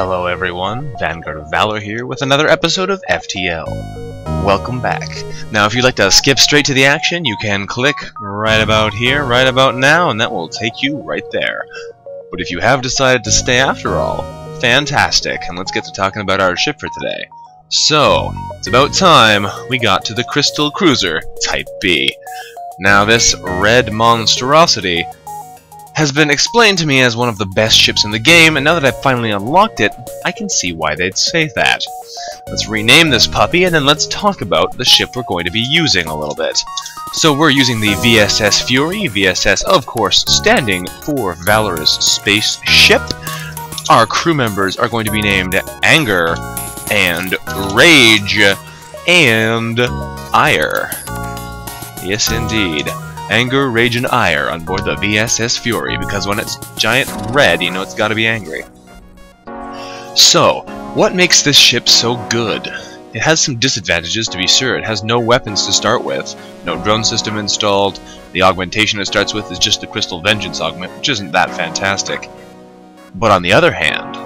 Hello everyone, VanguardOfValor here with another episode of FTL. Welcome back. Now if you'd like to skip straight to the action, you can click right about here, right about now, and that will take you right there. But if you have decided to stay after all, fantastic, and let's get to talking about our ship for today. So, it's about time we got to the Crystal Cruiser Type B. Now this red monstrosity has been explained to me as one of the best ships in the game, and now that I've finally unlocked it, I can see why they'd say that. Let's rename this puppy, and then let's talk about the ship we're going to be using a little bit. So we're using the VSS Fury, VSS of course standing for Valorous Spaceship. Our crew members are going to be named Anger, and Rage, and Ire. Yes indeed. Anger, Rage, and Ire on board the VSS Fury, because when it's giant red, you know it's gotta be angry. So, what makes this ship so good? It has some disadvantages, to be sure. It has no weapons to start with, no drone system installed. The augmentation it starts with is just the Crystal Vengeance augment, which isn't that fantastic. But on the other hand,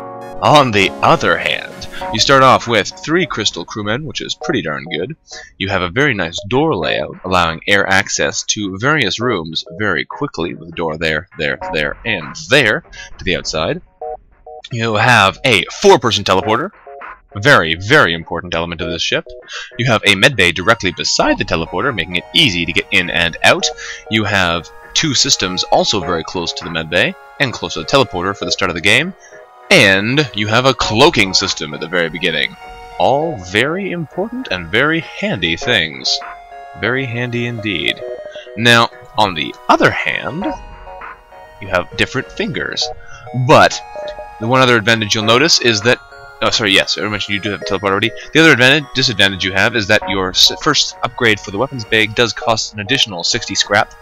you start off with 3 crystal crewmen, which is pretty darn good. You have a very nice door layout, allowing air access to various rooms very quickly, with a door there, there, there, and there, to the outside. You have a 4-person teleporter, very, very important element of this ship. You have a medbay directly beside the teleporter, making it easy to get in and out. You have 2 systems also very close to the medbay, and close to the teleporter for the start of the game. And you have a cloaking system at the very beginning. All very important and very handy things. Very handy indeed. Now, on the other hand, you have different fingers. But the one other advantage you'll notice is that... Oh, sorry, yes, I mentioned you do have a teleport already. The other disadvantage you have is that your first upgrade for the weapons bag does cost an additional 60 scrap,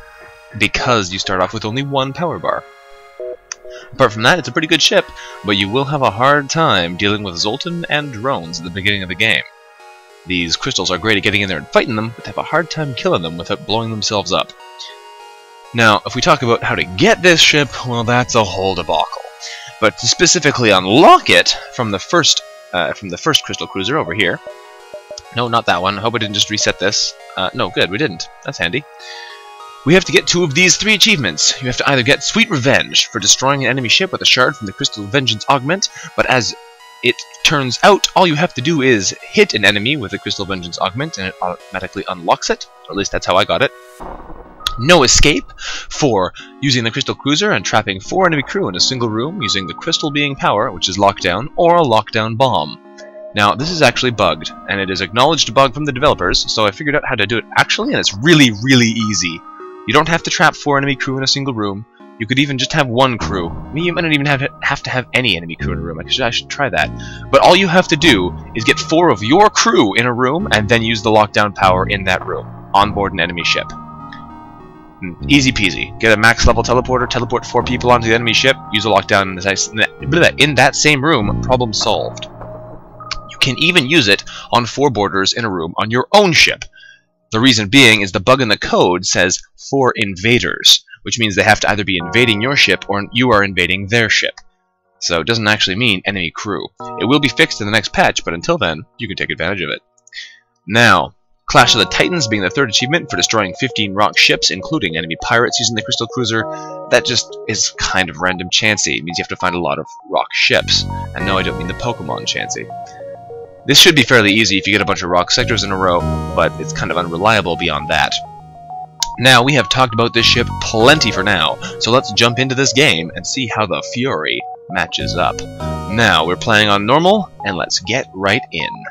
because you start off with only 1 power bar. Apart from that, it's a pretty good ship, but you will have a hard time dealing with Zoltan and drones at the beginning of the game. These crystals are great at getting in there and fighting them, but they have a hard time killing them without blowing themselves up. Now, if we talk about how to get this ship, well, that's a whole debacle. But to specifically unlock it from the first crystal cruiser over here... No, not that one. I hope I didn't just reset this. No, good, we didn't. That's handy. We have to get 2 of these 3 achievements. You have to either get Sweet Revenge for destroying an enemy ship with a shard from the Crystal Vengeance augment, but as it turns out, all you have to do is hit an enemy with the Crystal Vengeance augment and it automatically unlocks it, or at least that's how I got it. No Escape for using the Crystal Cruiser and trapping 4 enemy crew in a single room using the Crystal being power, which is lockdown, or a lockdown bomb. Now, this is actually bugged, and it is acknowledged bug from the developers, so I figured out how to do it actually, and it's really, really easy. You don't have to trap 4 enemy crew in a single room. You could even just have 1 crew. I mean, you might not even have to have any enemy crew in a room. I should try that. But all you have to do is get 4 of your crew in a room and then use the lockdown power in that room, on board an enemy ship. Easy peasy. Get a max level teleporter, teleport 4 people onto the enemy ship, use a lockdown in that same room, problem solved. You can even use it on 4 boarders in a room on your own ship. The reason being is the bug in the code says 4 invaders, which means they have to either be invading your ship or you are invading their ship. So it doesn't actually mean enemy crew. It will be fixed in the next patch, but until then, you can take advantage of it. Now, Clash of the Titans being the 3rd achievement for destroying 15 rock ships, including enemy pirates using the Crystal Cruiser, that just is kind of random chancy. It means you have to find a lot of rock ships. And no, I don't mean the Pokemon chancy. This should be fairly easy if you get a bunch of rock sectors in a row, but it's kind of unreliable beyond that. Now, we have talked about this ship plenty for now, so let's jump into this game and see how the Fury matches up. Now, we're playing on normal, and let's get right in.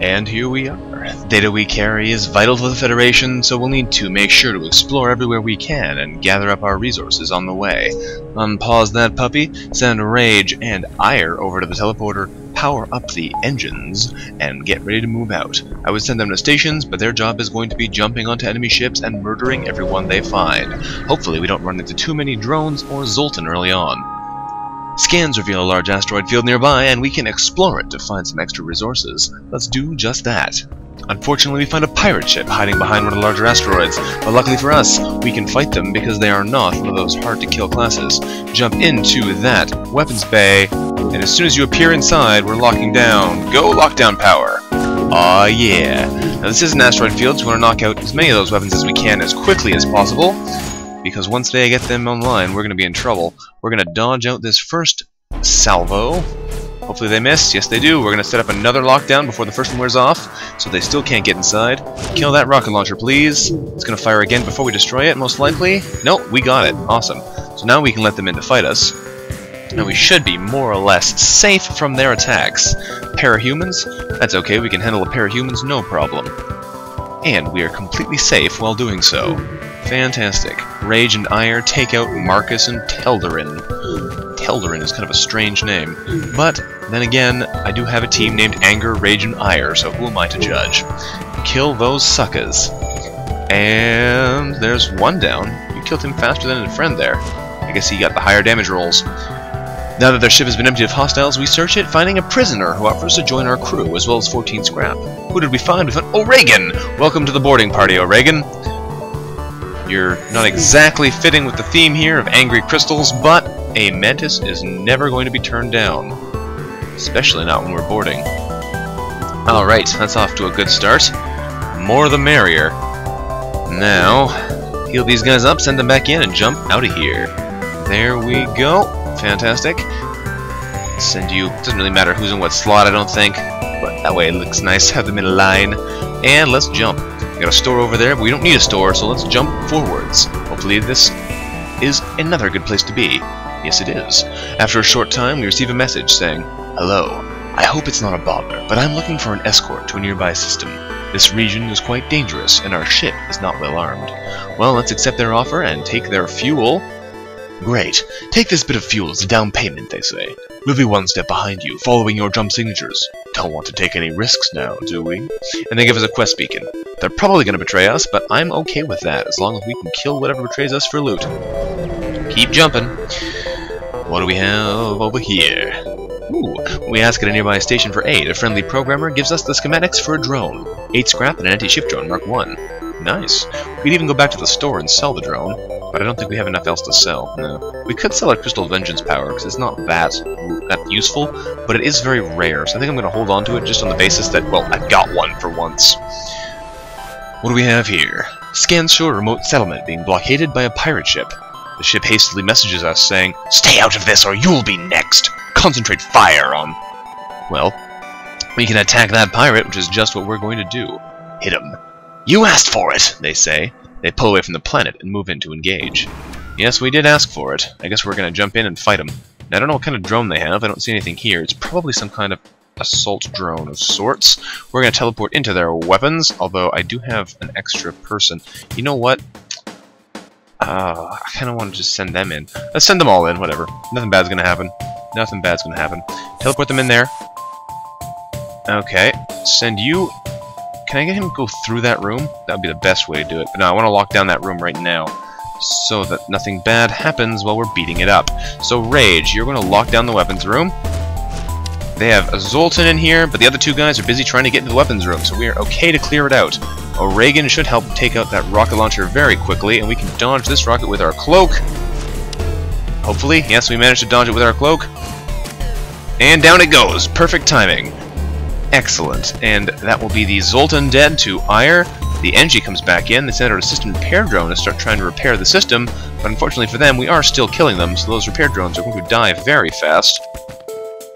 And here we are. The data we carry is vital to the Federation, so we'll need to make sure to explore everywhere we can and gather up our resources on the way. Unpause that puppy, send Rage and Ire over to the teleporter, power up the engines, and get ready to move out. I would send them to stations, but their job is going to be jumping onto enemy ships and murdering everyone they find. Hopefully we don't run into too many drones or Zoltan early on. Scans reveal a large asteroid field nearby, and we can explore it to find some extra resources. Let's do just that. Unfortunately, we find a pirate ship hiding behind one of the larger asteroids, but luckily for us, we can fight them because they are not one of those hard-to-kill classes. Jump into that weapons bay, And as soon as you appear inside, we're locking down. Go lockdown power! Aw yeah. Now this is an asteroid field, so we want to knock out as many of those weapons as we can as quickly as possible. Because once they get them online, we're going to be in trouble. We're going to dodge out this first salvo. Hopefully they miss. Yes, they do. We're going to set up another lockdown before the first one wears off, so they still can't get inside. Kill that rocket launcher, please. It's going to fire again before we destroy it, most likely. Nope, we got it. Awesome. So now we can let them in to fight us. Now we should be more or less safe from their attacks. Parahumans? That's okay. We can handle the parahumans, no problem. And we are completely safe while doing so. Fantastic. Rage and Ire take out Marcus and Teldarin. Teldarin is kind of a strange name. But, then again, I do have a team named Anger, Rage, and Ire, so who am I to judge? Kill those suckers. And there's one down. You killed him faster than a friend there. I guess he got the higher damage rolls. Now that their ship has been emptied of hostiles, we search it, finding a prisoner who offers to join our crew, as well as 14 scrap. Who did we find? We found O'Regan! Welcome to the boarding party, O'Regan. You're not exactly fitting with the theme here of angry crystals, but a mantis is never going to be turned down. Especially not when we're boarding. Alright, that's off to a good start. More the merrier. Now, heal these guys up, send them back in, and jump out of here. There we go. Fantastic. Send you. Doesn't really matter who's in what slot, I don't think. But that way it looks nice. Have them in a line. And let's jump. We got a store over there, but we don't need a store, so let's jump forwards. Hopefully this is another good place to be. Yes, it is. After a short time, we receive a message saying, "Hello. I hope it's not a bother, but I'm looking for an escort to a nearby system. This region is quite dangerous, and our ship is not well armed. Well, let's accept their offer and take their fuel." Great. Take this bit of fuel as a down payment, they say. We'll be one step behind you, following your jump signatures. Don't want to take any risks now, do we? And they give us a quest beacon. They're probably going to betray us, but I'm okay with that, as long as we can kill whatever betrays us for loot. Keep jumping. What do we have over here? Ooh, we ask at a nearby station for aid. A friendly programmer gives us the schematics for a drone. 8 scrap and an anti-ship drone, Mark 1. Nice. We could even go back to the store and sell the drone, but I don't think we have enough else to sell. No. We could sell our Crystal Vengeance power, because it's not that useful, but it is very rare, so I think I'm going to hold on to it just on the basis that, well, I've got one for once. What do we have here? Scans show a remote settlement being blockaded by a pirate ship. The ship hastily messages us saying, "Stay out of this or you'll be next! Concentrate fire on..." Well, we can attack that pirate, which is just what we're going to do. Hit him. "You asked for it," they say. They pull away from the planet and move in to engage. Yes, we did ask for it. I guess we're going to jump in and fight them. Now, I don't know what kind of drone they have. I don't see anything here. It's probably some kind of assault drone of sorts. We're going to teleport into their weapons, although I do have an extra person. You know what? I kind of want to just send them in. Let's send them all in, whatever. Nothing bad's going to happen. Nothing bad's going to happen. Teleport them in there. Okay. Send you... Can I get him to go through that room? That would be the best way to do it. But no, I want to lock down that room right now, so that nothing bad happens while we're beating it up. So, Rage, you're going to lock down the weapons room. They have a Zoltan in here, but the other two guys are busy trying to get into the weapons room, so we are okay to clear it out. O'Regan should help take out that rocket launcher very quickly, and we can dodge this rocket with our cloak. Hopefully. Yes, we managed to dodge it with our cloak. And down it goes. Perfect timing. Excellent. And that will be the Zoltan dead to Ire. The Engie comes back in. They send out a system repair drone to start trying to repair the system, but unfortunately for them, we are still killing them, so those repair drones are going to die very fast.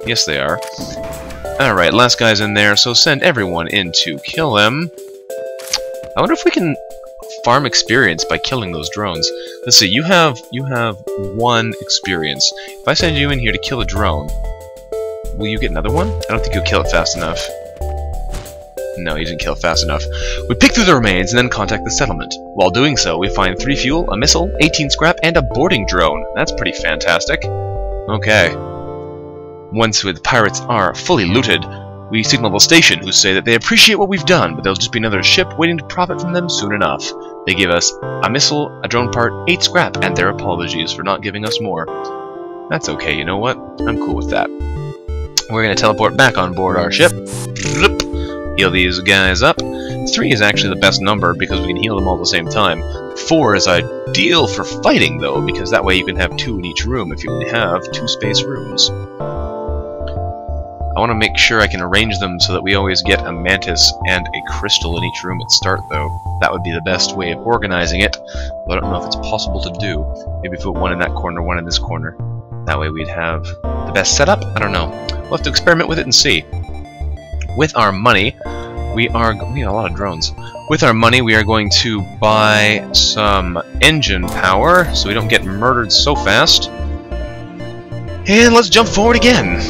Yes, they are. Alright, last guy's in there, so send everyone in to kill them. I wonder if we can farm experience by killing those drones. Let's see, you have 1 experience. If I send you in here to kill a drone, will you get another one? I don't think you'll kill it fast enough. No, you didn't kill it fast enough. We pick through the remains and then contact the settlement. While doing so, we find 3 fuel, a missile, 18 scrap, and a boarding drone. That's pretty fantastic. Okay. Once the pirates are fully looted, we signal the station, who say that they appreciate what we've done, but there'll just be another ship waiting to profit from them soon enough. They give us a missile, a drone part, 8 scrap, and their apologies for not giving us more. That's okay, you know what? I'm cool with that. We're going to teleport back on board our ship. Heal these guys up. 3 is actually the best number because we can heal them all at the same time. 4 is ideal for fighting, though, because that way you can have 2 in each room if you only have 2 space rooms. I want to make sure I can arrange them so that we always get a mantis and a crystal in each room at start, though. That would be the best way of organizing it, but I don't know if it's possible to do. Maybe put one in that corner, one in this corner. That way we'd have the best setup? I don't know. We'll have to experiment with it and see. With our money, we got a lot of drones. With our money, we are going to buy some engine power so we don't get murdered so fast. And let's jump forward again.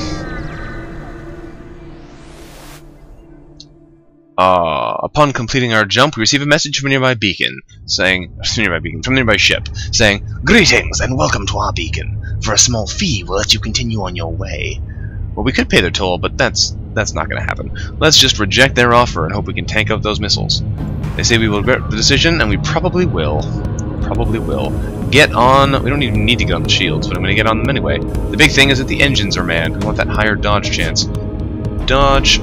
Upon completing our jump, we receive a message from a nearby beacon, from a nearby ship, saying, "Greetings and welcome to our beacon. For a small fee, we'll let you continue on your way." Well, we could pay their toll, but that's not going to happen. Let's just reject their offer and hope we can tank out those missiles. They say we will regret the decision, and we probably will. Probably will. Get on. We don't even need to get on the shields, but I'm going to get on them anyway. The big thing is that the engines are manned. We want that higher dodge chance. Dodge.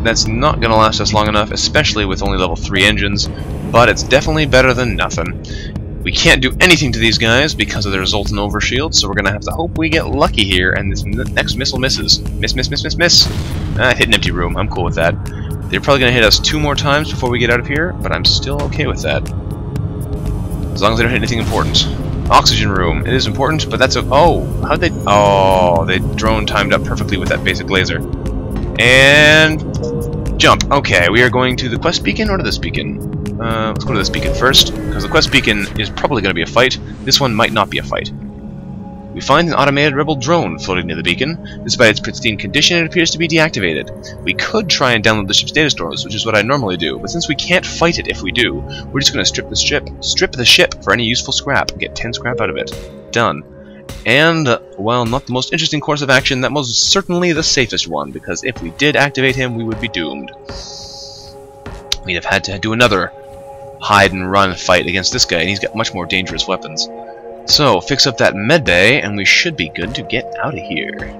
That's not going to last us long enough, especially with only level 3 engines, but it's definitely better than nothing. We can't do anything to these guys because of the resultant overshield, so we're going to have to hope we get lucky here, and this next missile misses. Miss, miss, miss, miss, miss. Hit an empty room. I'm cool with that. They're probably going to hit us 2 more times before we get out of here, but I'm still okay with that. As long as they don't hit anything important. Oxygen room. It is important, but that's a... Oh! How'd they... Oh, they drone timed up perfectly with that basic laser. And... Jump. Okay, we are going to the quest beacon or to this beacon? Let's go to this beacon first, because the quest beacon is probably going to be a fight. This one might not be a fight. We find an automated rebel drone floating near the beacon. Despite its pristine condition, it appears to be deactivated. We could try and download the ship's data stores, which is what I normally do, but since we can't fight it if we do, we're just going to strip the ship for any useful scrap, and get 10 scrap out of it. Done. And, well, not the most interesting course of action, that most certainly the safest one, because if we did activate him, we would be doomed. We'd have had to do another hide-and-run fight against this guy, and he's got much more dangerous weapons. So, fix up that medbay, and we should be good to get out of here.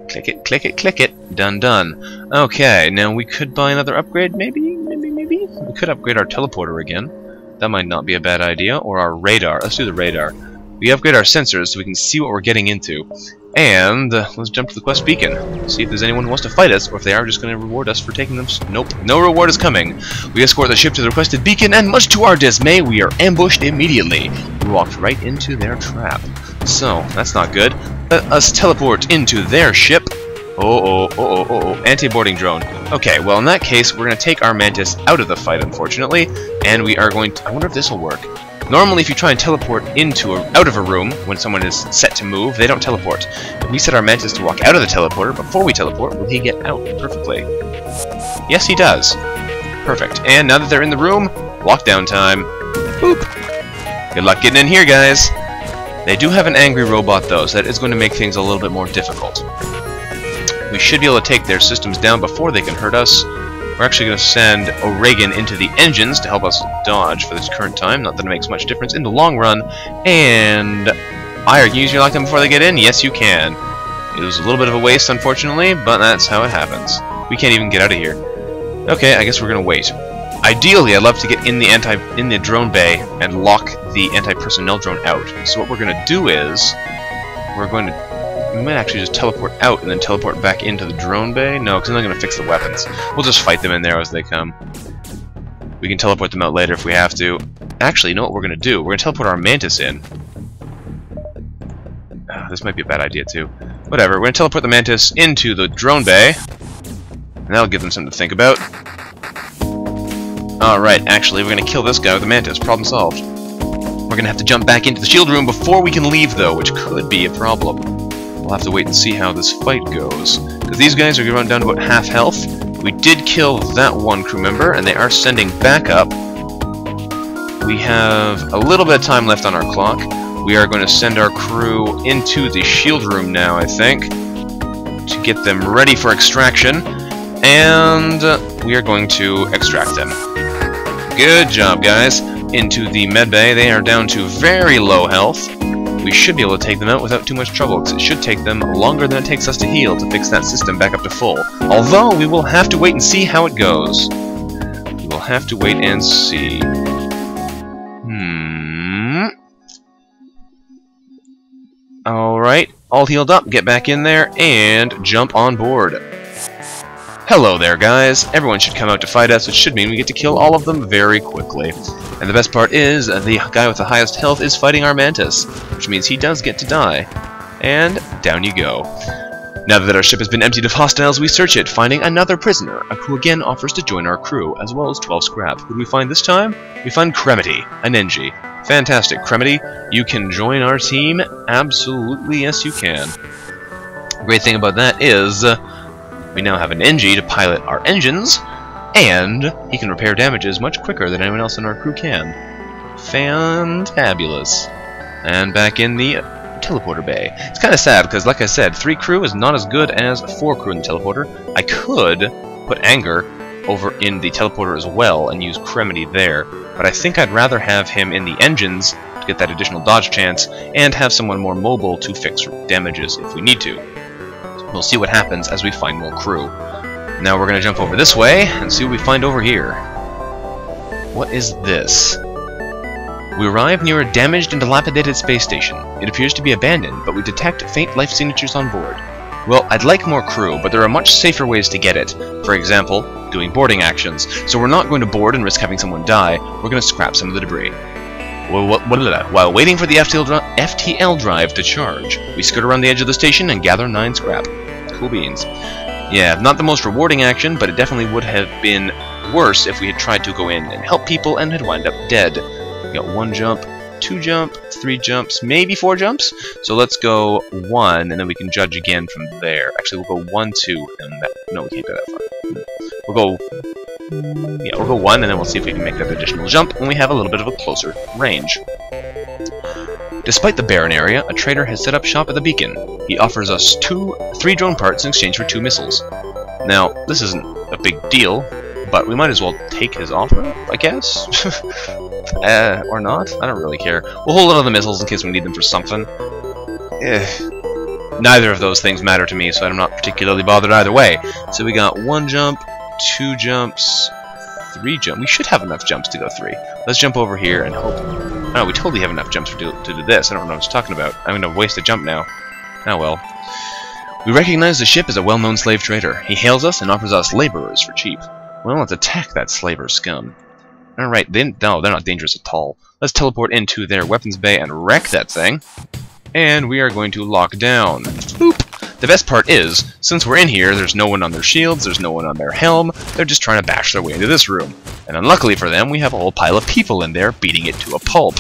Click it, click it, click it. Done, done. Okay, now we could buy another upgrade, maybe? We could upgrade our teleporter again. That might not be a bad idea. Or our radar. Let's do the radar. We upgrade our sensors so we can see what we're getting into. And let's jump to the quest beacon. See if there's anyone who wants to fight us, or if they are just going to reward us for taking them. Nope, no reward is coming. We escort the ship to the requested beacon, and much to our dismay, we are ambushed immediately. We walked right into their trap. So, that's not good. Let us teleport into their ship. Anti-boarding drone. Okay, well in that case, we're going to take our Mantis out of the fight, unfortunately, and we are going to... I wonder if this will work. Normally, if you try and teleport out of a room when someone is set to move, they don't teleport. If we set our Mantis to walk out of the teleporter before we teleport, will he get out perfectly? Yes, he does. Perfect. And now that they're in the room, lockdown time. Boop. Good luck getting in here, guys. They do have an angry robot, though, so that is going to make things a little bit more difficult. We should be able to take their systems down before they can hurt us. We're actually going to send O'Regan into the engines to help us dodge for this current time. Not that it makes much difference in the long run. And... Ire, can you use your lockdown before they get in? Yes, you can. It was a little bit of a waste, unfortunately, but that's how it happens. We can't even get out of here. Okay, I guess we're going to wait. Ideally, I'd love to get in the drone bay and lock the anti-personnel drone out. So what we're going to do is... We might actually just teleport out and then teleport back into the drone bay. No, because I'm not going to fix the weapons. We'll just fight them in there as they come. We can teleport them out later if we have to. Actually, you know what we're going to do? We're going to teleport our Mantis in. This might be a bad idea, too. Whatever, we're going to teleport the Mantis into the drone bay. And that'll give them something to think about. Alright, actually, we're going to kill this guy with the Mantis. Problem solved. We're going to have to jump back into the shield room before we can leave, though, which could be a problem. We'll have to wait and see how this fight goes. Because these guys are going to run down to about half health. We did kill that one crew member, and they are sending backup. We have a little bit of time left on our clock. We are going to send our crew into the shield room now, I think, to get them ready for extraction. And we are going to extract them. Good job, guys. Into the medbay. They are down to very low health. We should be able to take them out without too much trouble, because it should take them longer than it takes us to heal to fix that system back up to full. Although, we will have to wait and see how it goes. We will have to wait and see. Alright. all healed up, get back in there, and jump on board. Hello there, guys. Everyone should come out to fight us, which should mean we get to kill all of them very quickly. And the best part is, the guy with the highest health is fighting our mantis, which means he does get to die. And down you go. Now that our ship has been emptied of hostiles, we search it, finding another prisoner, who again offers to join our crew, as well as 12 scrap. Who do we find this time? We find Cremity, an Engie. Fantastic, Cremity. You can join our team? Absolutely, yes you can. The great thing about that is, we now have an Engie to pilot our engines, and he can repair damages much quicker than anyone else in our crew can. Fantabulous. And back in the teleporter bay. It's kind of sad, because like I said, 3 crew is not as good as 4 crew in the teleporter. I could put Anger over in the teleporter as well and use Cremity there, but I think I'd rather have him in the engines to get that additional dodge chance, and have someone more mobile to fix damages if we need to. We'll see what happens as we find more crew. Now we're going to jump over this way and see what we find over here. What is this? We arrive near a damaged and dilapidated space station. It appears to be abandoned, but we detect faint life signatures on board. Well, I'd like more crew, but there are much safer ways to get it. For example, doing boarding actions. So we're not going to board and risk having someone die, we're going to scrap some of the debris. While waiting for the FTL drive to charge, we skirt around the edge of the station and gather 9 scrap. Cool beans. Yeah, not the most rewarding action, but it definitely would have been worse if we had tried to go in and help people and had wound up dead. We got 1 jump, 2 jump, 3 jumps, maybe 4 jumps. So let's go 1, and then we can judge again from there. Actually, we'll go 1, 2, and that. No, we can't go that far. We'll go 1, and then we'll see if we can make that additional jump when we have a little bit of a closer range. Despite the barren area, a trader has set up shop at the beacon. He offers us 3 drone parts in exchange for 2 missiles. Now, this isn't a big deal, but we might as well take his offer, I guess? Or not? I don't really care. We'll hold on to the missiles in case we need them for something. Neither of those things matter to me, so I'm not particularly bothered either way. So we got 1 jump, 2 jumps, 3 jumps. We should have enough jumps to go 3. Let's jump over here and hope. Oh, we totally have enough jumps to do this. I don't know what I'm talking about. I'm going to waste a jump now. Oh well. We recognize the ship as a well-known slave trader. He hails us and offers us laborers for cheap. Well, let's attack that slaver scum. Alright, no, they're not dangerous at all. Let's teleport into their weapons bay and wreck that thing. And we are going to lock down. Boop! The best part is, since we're in here, there's no one on their shields, there's no one on their helm, they're just trying to bash their way into this room. And unluckily for them, we have a whole pile of people in there beating it to a pulp.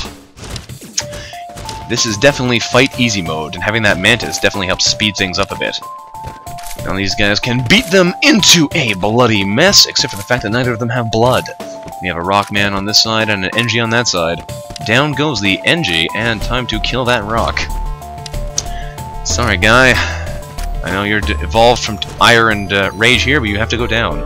This is definitely fight easy mode, and having that mantis definitely helps speed things up a bit. Now these guys can beat them into a bloody mess, except for the fact that neither of them have blood. We have a rockman on this side and an Engie on that side. Down goes the Engie, and time to kill that rock. Sorry, guy. I know you're evolved from ire and rage here, but you have to go down.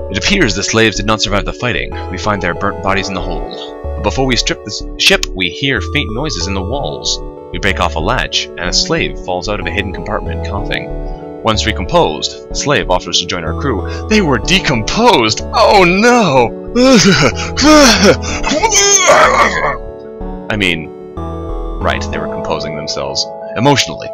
It appears the slaves did not survive the fighting. We find their burnt bodies in the hold. But before we strip the ship, we hear faint noises in the walls. We break off a latch, and a slave falls out of a hidden compartment coughing. Once recomposed, the slave offers to join our crew. They were decomposed! Oh no! I mean, right, they were composing themselves. Emotionally.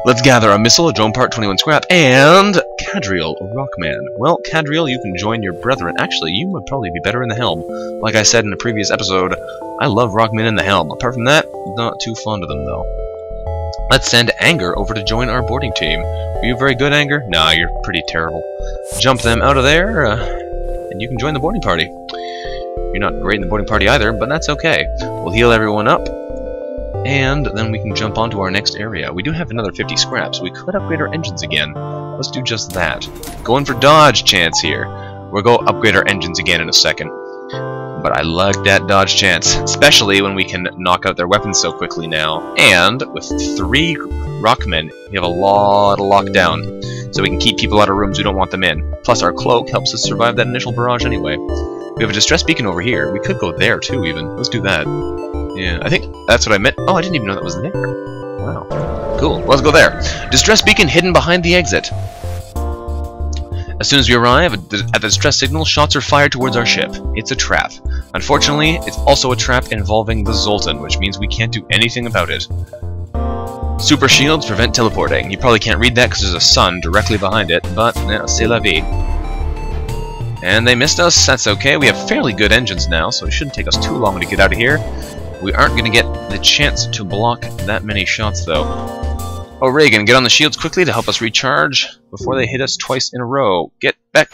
Let's gather a missile, a drone part, 21 scrap, and Cadriel, a rockman. Well, Cadriel, you can join your brethren. Actually, you would probably be better in the helm. Like I said in the previous episode, I love rockmen in the helm. Apart from that, not too fond of them, though. Let's send Anger over to join our boarding team. Are you very good, Anger? Nah, you're pretty terrible. Jump them out of there, and you can join the boarding party. You're not great in the boarding party either, but that's okay. We'll heal everyone up, and then we can jump onto our next area. We do have another 50 scraps. We could upgrade our engines again. Let's do just that. Going for dodge chance here. We'll go upgrade our engines again in a second. But I like that dodge chance, especially when we can knock out their weapons so quickly now. And with 3 rockmen, we have a lot of lockdown, so we can keep people out of rooms we don't want them in. Plus our cloak helps us survive that initial barrage anyway. We have a distress beacon over here. We could go there too, even. Let's do that. Yeah, I think that's what I meant. Oh, I didn't even know that was there. Wow. Cool. Let's go there. Distress beacon hidden behind the exit. As soon as we arrive at the distress signal, shots are fired towards our ship. It's a trap. Unfortunately, it's also a trap involving the Zoltan, which means we can't do anything about it. Super shields prevent teleporting. You probably can't read that because there's a sun directly behind it, but c'est la vie. And they missed us. That's okay. We have fairly good engines now, so it shouldn't take us too long to get out of here. We aren't going to get the chance to block that many shots, though. Oh, Reagan, get on the shields quickly to help us recharge before they hit us twice in a row. Get back.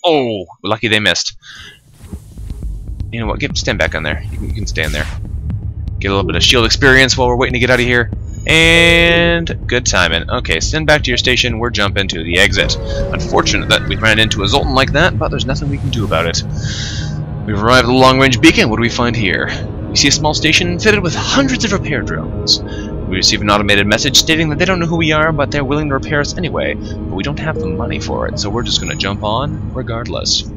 Oh, lucky they missed. You know what? Stand back on there. You can stand there. Get a little bit of shield experience while we're waiting to get out of here. And good timing. Okay, send back to your station. We're jumping to the exit. Unfortunate that we ran into a Zoltan like that, but there's nothing we can do about it. We've arrived at the long-range beacon. What do we find here? We see a small station fitted with hundreds of repair drones. We receive an automated message stating that they don't know who we are, but they're willing to repair us anyway. But we don't have the money for it, so we're just going to jump on regardless.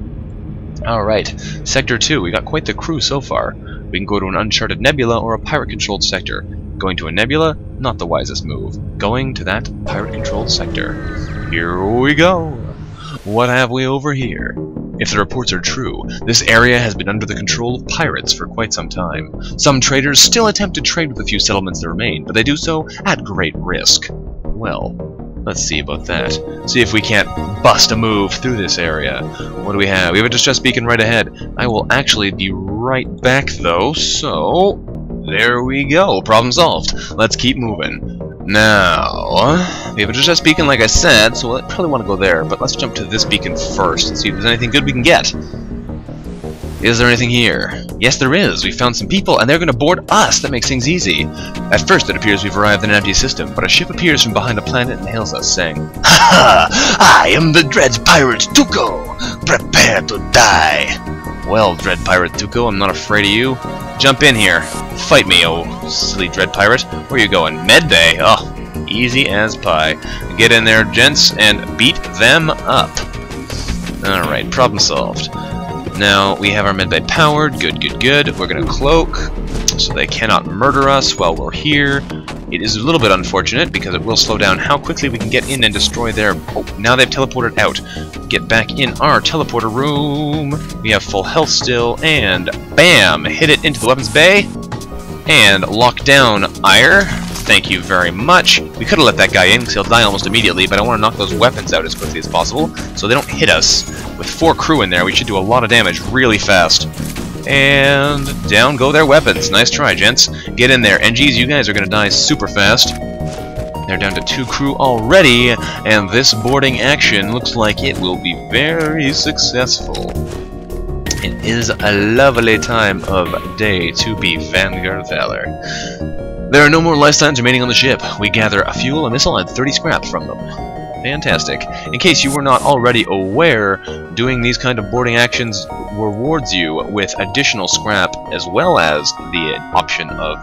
Alright, Sector 2. We got quite the crew so far. We can go to an uncharted nebula or a pirate-controlled sector. Going to a nebula? Not the wisest move. Going to that pirate-controlled sector. Here we go! What have we over here? If the reports are true, this area has been under the control of pirates for quite some time. Some traders still attempt to trade with the few settlements that remain, but they do so at great risk. Well, let's see about that. See if we can't bust a move through this area. What do we have? We have a distress beacon right ahead. I will actually be right back, though, so there we go. Problem solved. Let's keep moving. Now, we have a distress beacon, like I said, so I probably want to go there, but let's jump to this beacon first and see if there's anything good we can get. Is there anything here? Yes, there is. We found some people, and they're going to board us. That makes things easy. At first, it appears we've arrived in an empty system, but a ship appears from behind a planet and hails us, saying, "Ha ha! I am the Dread Pirate Tuco! Prepare to die!" Well, Dread Pirate Tuco, I'm not afraid of you. Jump in here. Fight me, oh silly Dread Pirate. Where are you going? Medbay? Oh, easy as pie. Get in there, gents, and beat them up. Alright, problem solved. Now, we have our medbay powered. Good, good, good. We're going to cloak, so they cannot murder us while we're here. It is a little bit unfortunate, because it will slow down how quickly we can get in and destroy their... Oh, now they've teleported out. Get back in our teleporter room. We have full health still, and bam! Hit it into the weapons bay, and lock down Ire. Thank you very much. We could have let that guy in, because he'll die almost immediately, but I want to knock those weapons out as quickly as possible, so they don't hit us. With 4 crew in there, we should do a lot of damage really fast. And down go their weapons. Nice try, gents. Get in there. NGs, you guys are going to die super fast. They're down to 2 crew already, and this boarding action looks like it will be very successful. It is a lovely time of day to be VanguardOfValor. There are no more lifetimes remaining on the ship. We gather a fuel, a missile, and 30 scrap from them. Fantastic. In case you were not already aware, doing these kind of boarding actions rewards you with additional scrap, as well as the option of,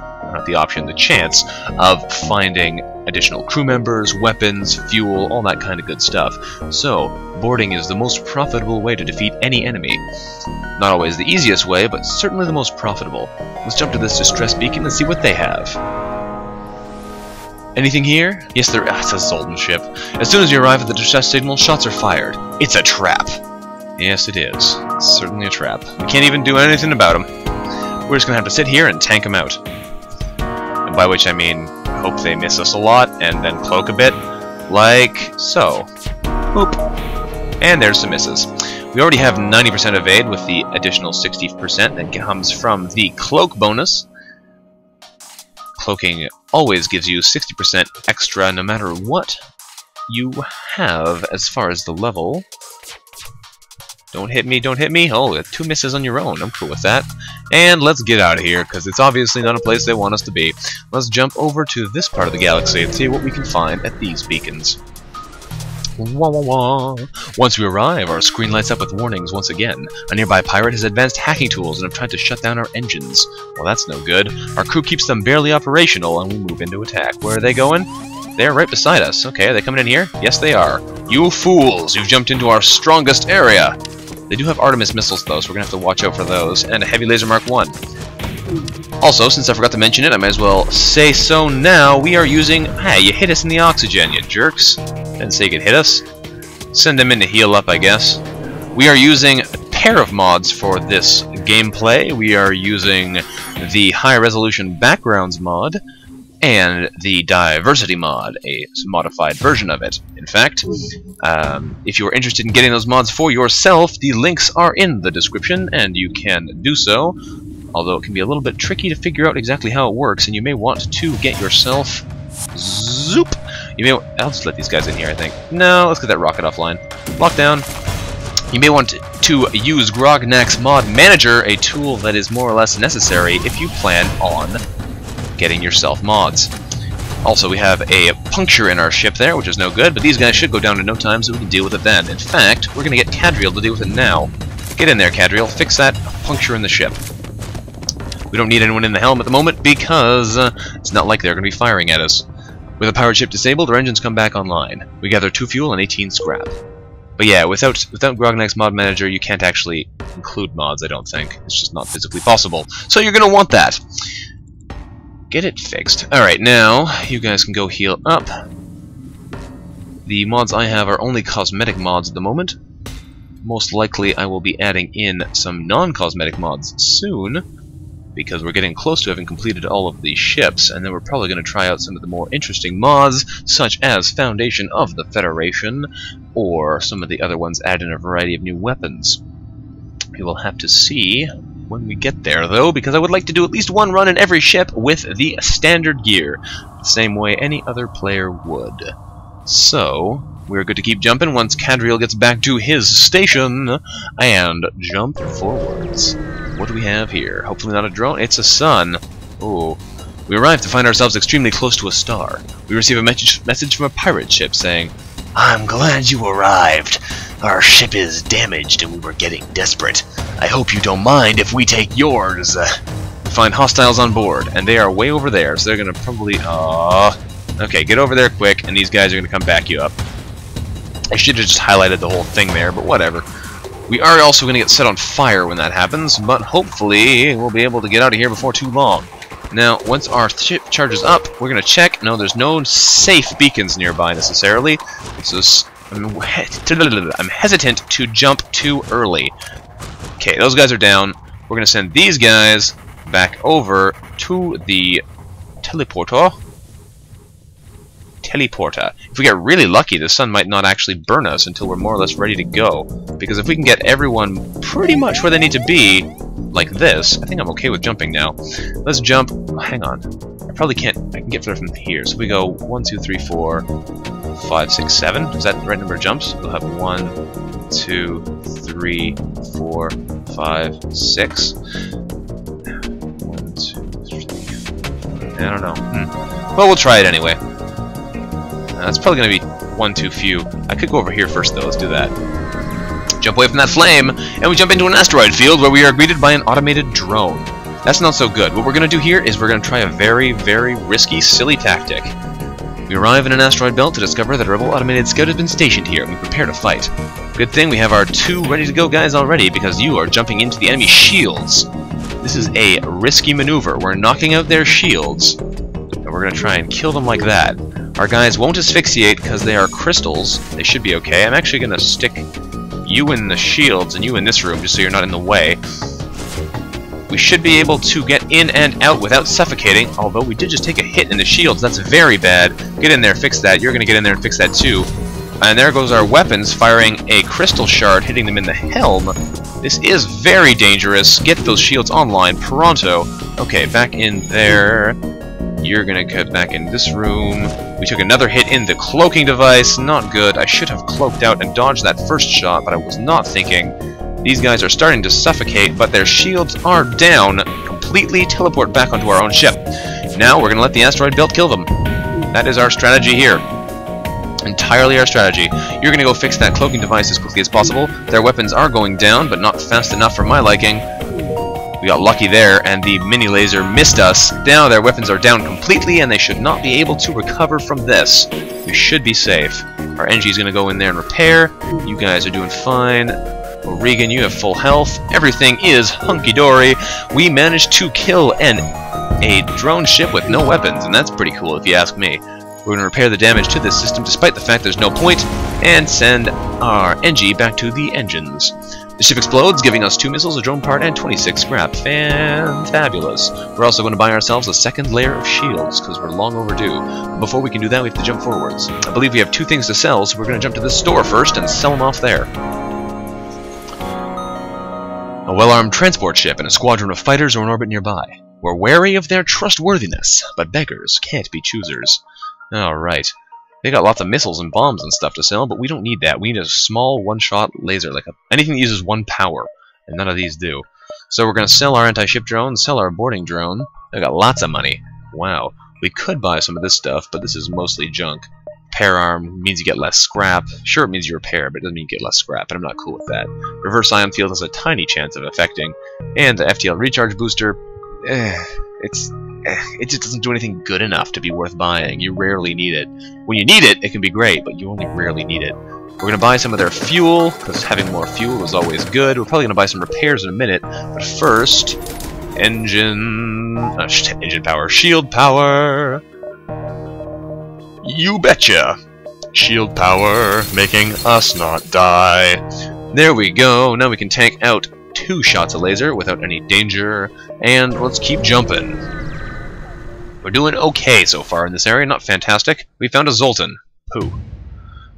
the chance of finding additional crew members, weapons, fuel, all that kind of good stuff. So, boarding is the most profitable way to defeat any enemy. Not always the easiest way, but certainly the most profitable. Let's jump to this distress beacon and see what they have. Anything here? Yes, there is. It's a Zoltan ship. As soon as you arrive at the distress signal, shots are fired. It's a trap. Yes, it is. It's certainly a trap. We can't even do anything about them. We're just going to have to sit here and tank them out. And by which I mean, hope they miss us a lot, and then cloak a bit. Like so. Boop. And there's some misses. We already have 90% evade with the additional 60% that comes from the cloak bonus. Cloaking always gives you 60% extra no matter what you have as far as the level. Don't hit me, don't hit me. Oh, 2 misses on your own. I'm cool with that. And let's get out of here, because it's obviously not a place they want us to be. Let's jump over to this part of the galaxy and see what we can find at these beacons. Wah, wah, wah. Once we arrive, our screen lights up with warnings once again. A nearby pirate has advanced hacking tools and have tried to shut down our engines. Well, that's no good. Our crew keeps them barely operational, and we move into attack. Where are they going? They're right beside us. Okay, are they coming in here? Yes, they are. You fools! You've jumped into our strongest area! They do have Artemis missiles, though, so we're going to have to watch out for those. And a Heavy Laser Mark 1. Also, since I forgot to mention it, I might as well say so now. We are using... Hey, you hit us in the oxygen, you jerks. Didn't say you could hit us. Send them in to heal up, I guess. We are using a pair of mods for this gameplay. We are using the high resolution backgrounds mod and the Diversity mod, a modified version of it. In fact, if you are interested in getting those mods for yourself, the links are in the description, and you can do so, although it can be a little bit tricky to figure out exactly how it works, and you may want to get yourself... Zoop! I'll just let these guys in here, I think. No, let's get that rocket offline. Lockdown. You may want to use Grognak's Mod Manager, a tool that is more or less necessary if you plan on getting yourself mods. Also, we have a puncture in our ship there, which is no good, but these guys should go down in no time, so we can deal with it then. In fact, we're going to get Cadriel to deal with it now. Get in there, Cadriel. Fix that puncture in the ship. We don't need anyone in the helm at the moment, because it's not like they're going to be firing at us. With the powered ship disabled, our engines come back online. We gather 2 fuel and 18 scrap. But yeah, without Grognak's Mod Manager, you can't actually include mods, I don't think. It's just not physically possible. So you're going to want that. Get it fixed. Alright, now you guys can go heal up. The mods I have are only cosmetic mods at the moment. Most likely I will be adding in some non-cosmetic mods soon, because we're getting close to having completed all of these ships, and then we're probably going to try out some of the more interesting mods, such as Foundation of the Federation, or some of the other ones add in a variety of new weapons. We will have to see when we get there, though, because I would like to do at least one run in every ship with the standard gear, the same way any other player would. So, we're good to keep jumping once Cadriel gets back to his station, and jump forwards. What do we have here? Hopefully not a drone. It's a sun. Oh. We arrive to find ourselves extremely close to a star. We receive a message from a pirate ship saying, "I'm glad you arrived. Our ship is damaged and we were getting desperate. I hope you don't mind if we take yours." We find hostiles on board, and they are way over there, so they're gonna probably... Okay, get over there quick, and these guys are gonna come back you up. I should have just highlighted the whole thing there, but whatever. We are also going to get set on fire when that happens, but hopefully we'll be able to get out of here before too long. Now, once our ship charges up, we're going to check. No, there's no safe beacons nearby necessarily, so I'm hesitant to jump too early. Okay, those guys are down. We're going to send these guys back over to the teleporter. If we get really lucky, the sun might not actually burn us until we're more or less ready to go. Because if we can get everyone pretty much where they need to be, like this, I think I'm okay with jumping now. Let's jump. Hang on. I probably can't. I can get further from here. So we go 1, 2, 3, 4, 5, 6, 7. Is that the right number of jumps? We'll have 1, 2, 3, 4, 5, 6. 1, 2, 3. I don't know. Well, we'll try it anyway. It's probably going to be 1 too few. I could go over here first, though. Let's do that. Jump away from that flame, and we jump into an asteroid field where we are greeted by an automated drone. That's not so good. What we're going to do here is we're going to try a very, very risky, silly tactic. We arrive in an asteroid belt to discover that a rebel automated scout has been stationed here, and we prepare to fight. Good thing we have our 2 ready-to-go guys already, because you are jumping into the enemy shields. This is a risky maneuver. We're knocking out their shields, and we're going to try and kill them like that. Our guys won't asphyxiate because they are crystals. They should be okay. I'm actually going to stick you in the shields and you in this room just so you're not in the way. We should be able to get in and out without suffocating, although we did just take a hit in the shields. That's very bad. Get in there, fix that. You're going to get in there and fix that too. And there goes our weapons, firing a crystal shard, hitting them in the helm. This is very dangerous. Get those shields online, pronto. Okay, back in there. You're gonna get back in this room. We took another hit in the cloaking device. Not good. I should have cloaked out and dodged that first shot, but I was not thinking. These guys are starting to suffocate, but their shields are down. Completely teleport back onto our own ship. Now we're gonna let the asteroid belt kill them. That is our strategy here. Entirely our strategy. You're gonna go fix that cloaking device as quickly as possible. Their weapons are going down, but not fast enough for my liking. We got lucky there, and the mini laser missed us. Now their weapons are down completely, and they should not be able to recover from this. We should be safe. Our NG is going to go in there and repair. You guys are doing fine. Regan, you have full health. Everything is hunky-dory. We managed to kill a drone ship with no weapons, and that's pretty cool if you ask me. We're going to repair the damage to this system despite the fact there's no point, and send our NG back to the engines. The ship explodes, giving us 2 missiles, a drone part, and 26 scrap. Fantabulous. We're also going to buy ourselves a second layer of shields, because we're long overdue. But before we can do that, we have to jump forwards. I believe we have 2 things to sell, so we're going to jump to this store first and sell them off there. A well-armed transport ship and a squadron of fighters are in orbit nearby. We're wary of their trustworthiness, but beggars can't be choosers. Alright. They got lots of missiles and bombs and stuff to sell, but we don't need that. We need a small one-shot laser, like anything that uses 1 power, and none of these do. So we're going to sell our anti-ship drone, sell our boarding drone. They got lots of money. Wow. We could buy some of this stuff, but this is mostly junk. Repair arm means you get less scrap. Sure, it means you repair, but it doesn't mean you get less scrap, and I'm not cool with that. Reverse ion field has a tiny chance of affecting. And the FTL recharge booster, it just doesn't do anything good enough to be worth buying. You rarely need it. When you need it, it can be great, but you only rarely need it. We're going to buy some of their fuel, because having more fuel is always good. We're probably going to buy some repairs in a minute, but first, engine power, shield power. You betcha! Shield power, making us not die. There we go, now we can tank out 2 shots of laser without any danger, and let's keep jumping. We're doing okay so far in this area, not fantastic. We found a Zoltan. Pooh.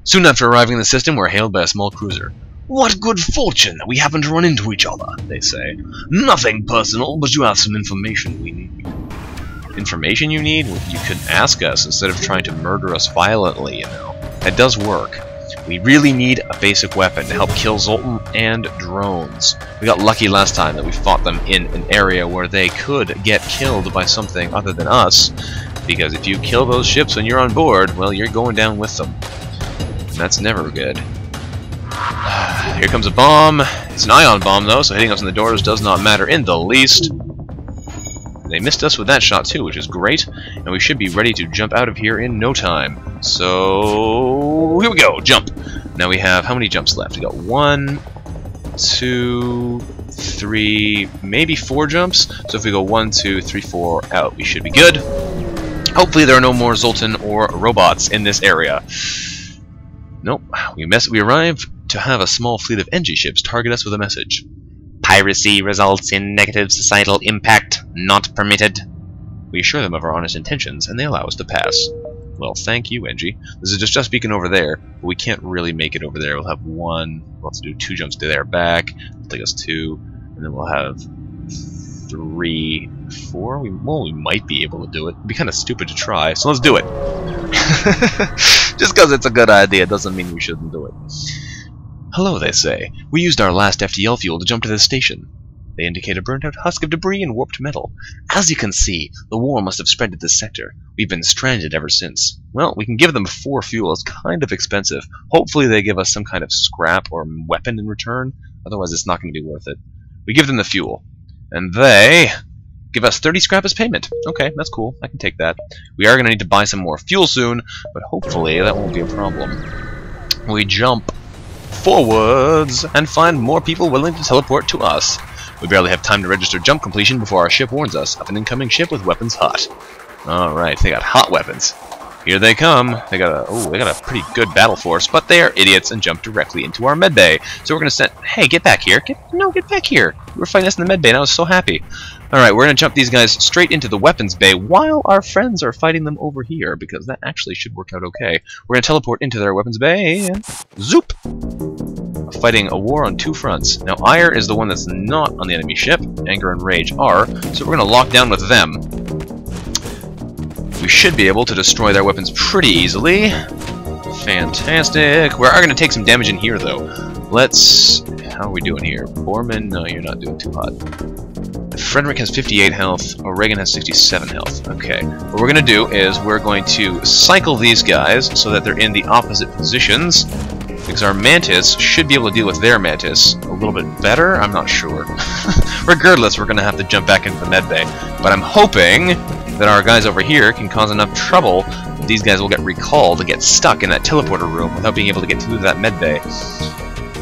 Soon after arriving in the system, we're hailed by a small cruiser. What good fortune that we happen to run into each other, they say. Nothing personal, but you have some information we need. Information you need? You could ask us instead of trying to murder us violently, you know. That does work. We really need a basic weapon to help kill Zoltan and drones. We got lucky last time that we fought them in an area where they could get killed by something other than us, because if you kill those ships when you're on board, well, you're going down with them. And that's never good. Here comes a bomb. It's an ion bomb, though, so hitting us in the doors does not matter in the least. They missed us with that shot, too, which is great, and we should be ready to jump out of here in no time. So, here we go, jump! Now we have, how many jumps left? We got 1, 2, 3, maybe 4 jumps. So if we go 1, 2, 3, 4 out, we should be good. Hopefully there are no more Zoltan or robots in this area. Nope, we arrive to have a small fleet of NG ships target us with a message. Piracy results in negative societal impact, not permitted. We assure them of our honest intentions, and they allow us to pass. Well, thank you, NG. This is just beacon over there, but we can't really make it over there. We'll have 1, we'll have to do 2 jumps to there, back, it'll take us 2, and then we'll have 3, 4. We might be able to do it. It'd be kind of stupid to try, so let's do it. Just because it's a good idea doesn't mean we shouldn't do it. Hello, they say. We used our last FTL fuel to jump to this station. They indicate a burnt-out husk of debris and warped metal. As you can see, the war must have spread to this sector. We've been stranded ever since. Well, we can give them 4 fuel. It's kind of expensive. Hopefully they give us some kind of scrap or weapon in return. Otherwise, it's not going to be worth it. We give them the fuel. And they give us 30 scrap as payment. Okay, that's cool. I can take that. We are going to need to buy some more fuel soon, but hopefully that won't be a problem. We jump forwards and find more people willing to teleport to us. We barely have time to register jump completion before our ship warns us of an incoming ship with weapons hot. Alright, they got hot weapons. Here they come. They got a pretty good battle force, but they are idiots and jump directly into our medbay. So we're gonna send, hey, get back here. Get back here. You were fighting us in the medbay and I was so happy. Alright, we're gonna jump these guys straight into the weapons bay while our friends are fighting them over here, because that actually should work out okay. We're gonna teleport into their weapons bay and zoop! Fighting a war on 2 fronts. Now, Ire is the one that's not on the enemy ship. Anger and Rage are, so we're going to lock down with them. We should be able to destroy their weapons pretty easily. Fantastic. We are going to take some damage in here, though. Let's... how are we doing here? Borman? No, you're not doing too hot. Frederick has 58 health. O'Regan has 67 health. Okay. What we're going to do is we're going to cycle these guys so that they're in the opposite positions. Because our Mantis should be able to deal with their Mantis a little bit better. I'm not sure. Regardless, we're going to have to jump back into the medbay. But I'm hoping that our guys over here can cause enough trouble that these guys will get recalled and get stuck in that teleporter room without being able to get through that medbay.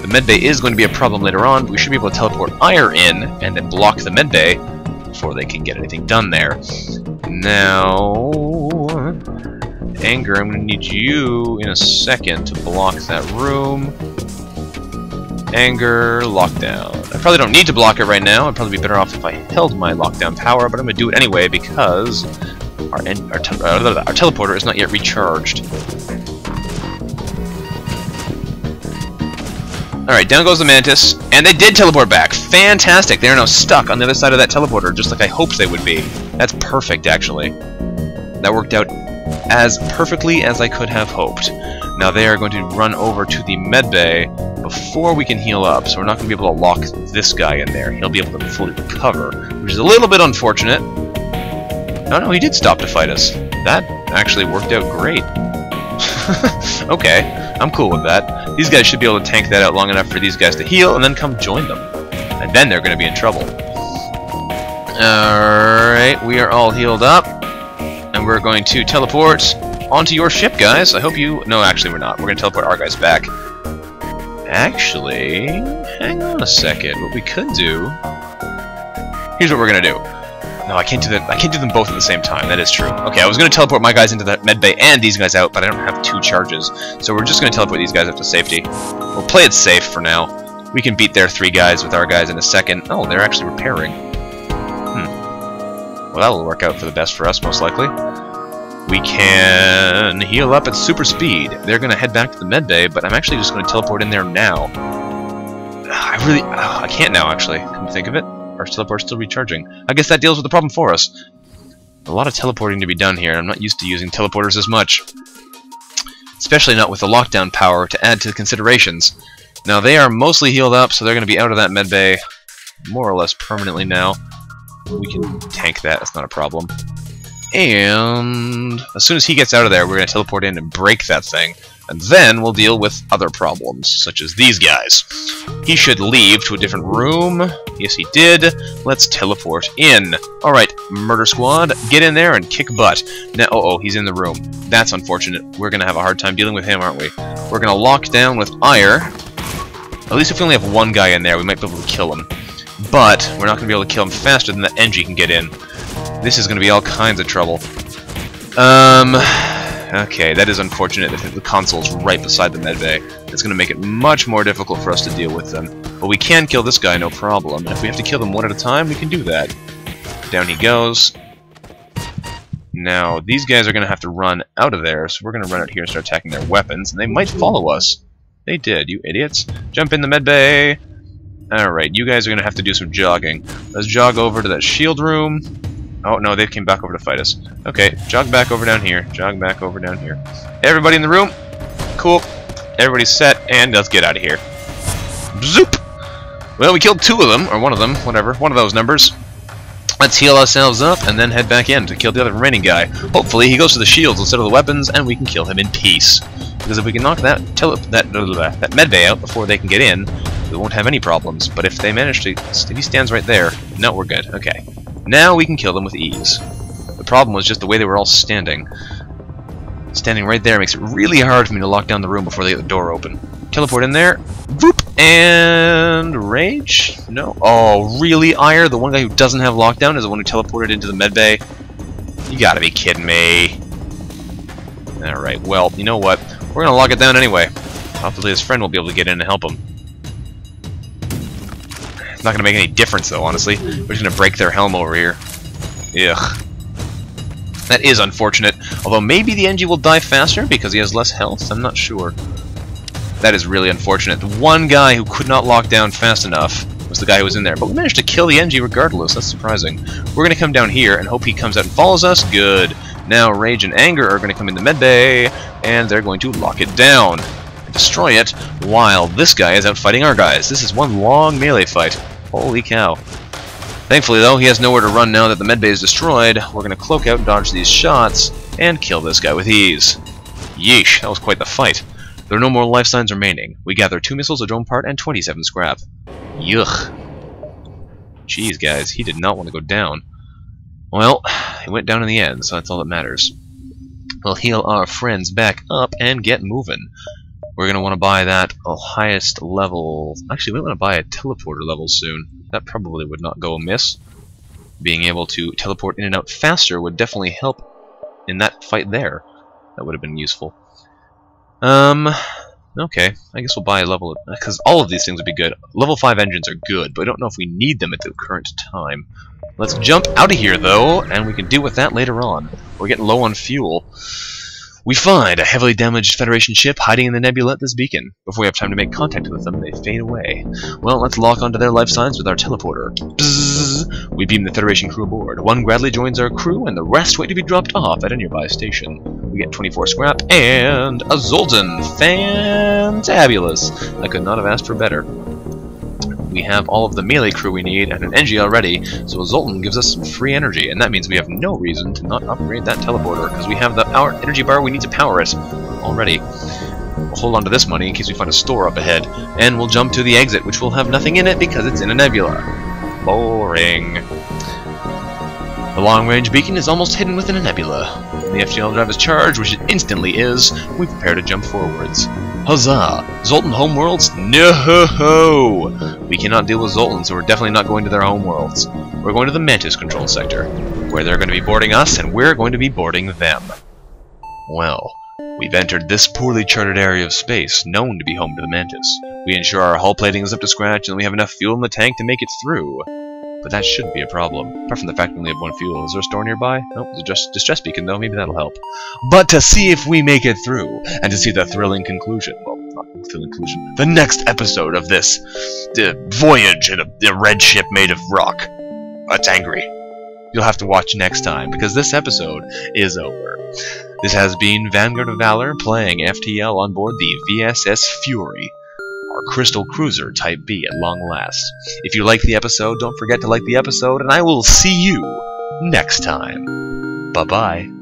The medbay is going to be a problem later on, but we should be able to teleport Ire in and then block the medbay before they can get anything done there. Now... Anger, I'm going to need you in a second to block that room. Anger, lockdown. I probably don't need to block it right now. I'd probably be better off if I held my lockdown power, but I'm going to do it anyway because our teleporter is not yet recharged. Alright, down goes the Mantis, and they did teleport back. Fantastic! They are now stuck on the other side of that teleporter, just like I hoped they would be. That's perfect, actually. That worked out as perfectly as I could have hoped. Now they are going to run over to the medbay before we can heal up, so we're not going to be able to lock this guy in there. He'll be able to fully recover, which is a little bit unfortunate. Oh no, he did stop to fight us. That actually worked out great. Okay, I'm cool with that. These guys should be able to tank that out long enough for these guys to heal, and then come join them. And then they're going to be in trouble. Alright, we are all healed up. And we're going to teleport onto your ship, guys. I hope you... No, actually we're not. We're going to teleport our guys back. Actually, hang on a second. What we could do... Here's what we're going to do. No, I can't do them both at the same time. That is true. Okay, I was going to teleport my guys into that medbay and these guys out, but I don't have 2 charges. So we're just going to teleport these guys up to safety. We'll play it safe for now. We can beat their 3 guys with our guys in a second. Oh, they're actually repairing. Well, that'll work out for the best for us, most likely. We can heal up at super speed. They're going to head back to the medbay, but I'm actually just going to teleport in there now. I can't now, actually. Come to think of it. Our teleport's still recharging. I guess that deals with the problem for us. A lot of teleporting to be done here, and I'm not used to using teleporters as much. Especially not with the lockdown power to add to the considerations. Now, they are mostly healed up, so they're going to be out of that medbay more or less permanently now. We can tank that, that's not a problem. And as soon as he gets out of there, we're going to teleport in and break that thing. And then we'll deal with other problems, such as these guys. He should leave to a different room. Yes, he did. Let's teleport in. Alright, Murder Squad, get in there and kick butt. Now, oh, he's in the room. That's unfortunate. We're going to have a hard time dealing with him, aren't we? We're going to lock down with Ire. At least if we only have 1 guy in there, we might be able to kill him. But we're not going to be able to kill him faster than the NG can get in. This is going to be all kinds of trouble. Okay, that is unfortunate that the console's right beside the medbay. It's going to make it much more difficult for us to deal with them. But we can kill this guy, no problem. And if we have to kill them one at a time, we can do that. Down he goes. Now, these guys are going to have to run out of there, so we're going to run out here and start attacking their weapons, and they might follow us. They did, you idiots. Jump in the medbay. Alright, you guys are going to have to do some jogging. Let's jog over to that shield room. Oh, no, they came back over to fight us. Okay, jog back over down here. Jog back over down here. Everybody in the room? Cool. Everybody's set, and let's get out of here. Zoop! Well, we killed 2 of them, or 1 of them, whatever. One of those numbers. Let's heal ourselves up, and then head back in to kill the other remaining guy. Hopefully, he goes to the shields instead of the weapons, and we can kill him in peace. Because if we can knock that medbay out before they can get in, we won't have any problems. But if they manage to... If he stands right there... No, we're good. Okay. Now we can kill them with ease. The problem was just the way they were all standing. Standing right there makes it really hard for me to lock down the room before they get the door open. Teleport in there. Boop! And... Rage? No. Oh, really, Ire? The one guy who doesn't have lockdown is the one who teleported into the medbay? You gotta be kidding me. Alright, well, you know what? We're gonna lock it down anyway. Hopefully his friend will be able to get in and help him. It's not gonna make any difference, though, honestly. We're just gonna break their helm over here. Ugh. That is unfortunate. Although maybe the NG will die faster because he has less health? I'm not sure. That is really unfortunate. The one guy who could not lock down fast enough was the guy who was in there. But we managed to kill the NG regardless. That's surprising. We're gonna come down here and hope he comes out and follows us. Good. Now Rage and Anger are gonna come in the medbay, and they're going to lock it down. Destroy it while this guy is out fighting our guys. This is one long melee fight. Holy cow. Thankfully, though, he has nowhere to run now that the medbay is destroyed. We're going to cloak out, dodge these shots, and kill this guy with ease. Yeesh, that was quite the fight. There are no more life signs remaining. We gather 2 missiles, a drone part, and 27 scrap. Yuck. Jeez, guys, he did not want to go down. Well, he went down in the end, so that's all that matters. We'll heal our friends back up and get moving. We're going to want to buy that highest level... Actually, we want to buy a teleporter level soon. That probably would not go amiss. Being able to teleport in and out faster would definitely help in that fight there. That would have been useful. Okay, I guess we'll buy a level, because all of these things would be good. Level 5 engines are good, but I don't know if we need them at the current time. Let's jump out of here, though, and we can deal with that later on. We're getting low on fuel. We find a heavily damaged Federation ship hiding in the nebula at this beacon. Before we have time to make contact with them, they fade away. Well, let's lock onto their life signs with our teleporter. Bzzz. We beam the Federation crew aboard. One gladly joins our crew, and the rest wait to be dropped off at a nearby station. We get 24 scrap and a Zoltan. Fantabulous! I could not have asked for better. We have all of the melee crew we need and an NG already, so a Zoltan gives us some free energy, and that means we have no reason to not upgrade that teleporter, because we have the energy bar we need to power it already. We'll hold on to this money in case we find a store up ahead, and we'll jump to the exit, which will have nothing in it because it's in a nebula. Boring. The long-range beacon is almost hidden within a nebula. When the FTL drive is charged, which it instantly is, we prepare to jump forwards. Huzzah! Zoltan homeworlds? No! We cannot deal with Zoltan, so we're definitely not going to their homeworlds. We're going to the Mantis control sector, where they're going to be boarding us, and we're going to be boarding them. Well, we've entered this poorly charted area of space, known to be home to the Mantis. We ensure our hull plating is up to scratch, and we have enough fuel in the tank to make it through. But that shouldn't be a problem, apart from the fact we only have one fuel. Is there a store nearby? Nope, there's a distress beacon though, maybe that'll help. But to see if we make it through, and to see the thrilling conclusion, well, not thrilling conclusion, the next episode of this voyage in a red ship made of rock. It's angry. You'll have to watch next time, because this episode is over. This has been Vanguard of Valor playing FTL on board the VSS Fury. Crystal Cruiser Type B at long last. If you like the episode, don't forget to like the episode, and I will see you next time. Bye-bye.